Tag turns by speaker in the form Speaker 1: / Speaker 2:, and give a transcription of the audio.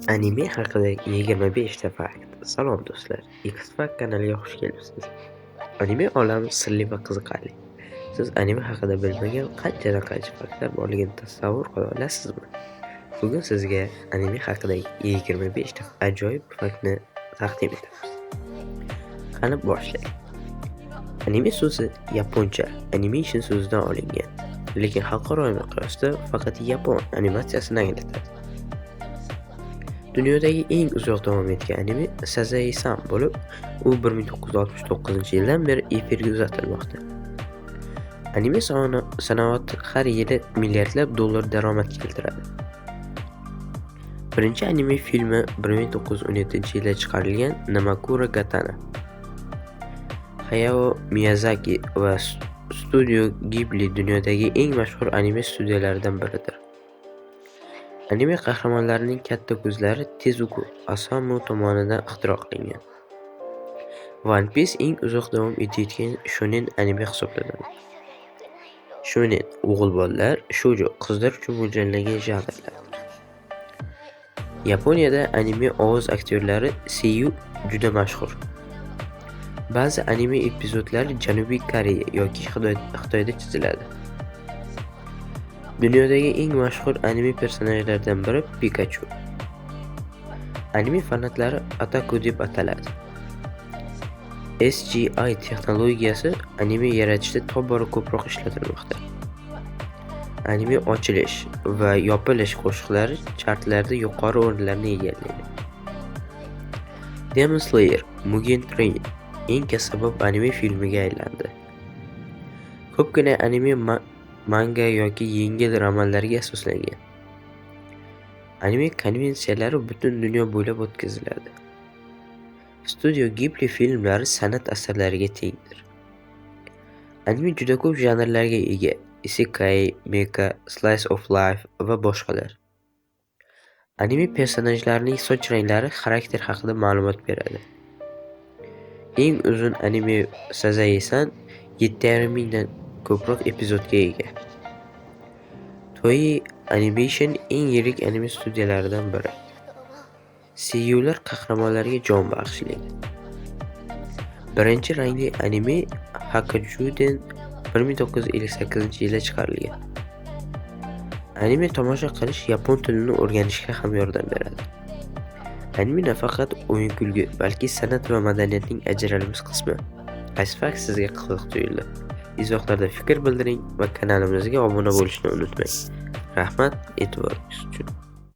Speaker 1: Anime haqida 25 ta fakt. Salom do'stlar, X-Fact kanaliga xush kelibsiz. Anime olami sirli va qiziqarli. Siz anime haqida bilmagan qancha faktlar borligini tasavvur qila olasizmi? Bugun sizga anime haqidagi 25 ta ajoyib faktni taqdim etamiz. Qani boshlaylik. Anime so'zi yaponcha animation so'zidan olingan, lekin xalqaro miqyosda faqat yapon animatsiyasini anglatadi. Dunyodagi eng uzoq davom etgan anime Sazae-san bo'lib, u 1969-yildan beri efirga uzatilmoqda. Anime sanoati har yili milliardlab dollar daromad keltiradi. Birinchi anime filmi 1917-yilda chiqarilgan Namakura Gatana. Hayao Miyazaki va Studio Ghibli dunyodagi eng mashhur anime studiyalaridan biridir. Anime qahramonlarining katta ko'zlari Tezuka Osamu tomonidan ixtiro qilingan. One Piece eng uzoq davom etayotgan shonen anime hisoblanadi. Shonen o'g'il bolalar, shoujo qizlar uchun mo'ljallangan janrlardir. Yaponiyada anime ovoz aktyorlari seiyu juda mashhur. Ba'zi anime epizodlari Janubiy Koreya yoki Xitoyda chiziladi. Dunyodagi eng mashhur anime personajlaridan biri Pikachu. Anime fanatlari otaku deb ataladi. CGI texnologiyasi anime yaratishda tobora ko'proq ishlatilmoqda. Anime ochilish va yopilish qo'shiqlari chartlarda yuqori o'rinlarni egallaydi. Demon Slayer Mugen Train eng kasabop anime filmiga aylandi. Ko'pgina anime manga yoki yengil romanlarga asoslangan. Anime konvensiyalari butun dunyo bo'ylab o'tkaziladi. Studio Ghibli filmlari san'at asarlariga tengdir. Anime juda ko'p janrlarga ega: isekai, mecha, slice of life va boshqalar. Anime personajlarining soch ranglari xarakter haqida ma'lumot beradi. Eng uzun anime Sazae-san 7,5 mingdan ko'proq epizodga ega. Toei Animation eng yirik anime studiyalaridan biri. Seiyular qahramonlarga jon bag'ishlaydi. Birinchi rangli anime Hakajuden 1958-yilda chiqarilgan. Anime tomosha qilish yapon tilini o'rganishga ham yordam beradi. Anime nafaqat o'yin-kulgi, balki san'at va madaniyatning ajralmas qismi. Qaysi fakt sizga qiziq tuyuldi? Izohlarda fikr bildiring va kanalimizga obuna bo'lishni unutmang. Rahmat e'tiboringiz uchun.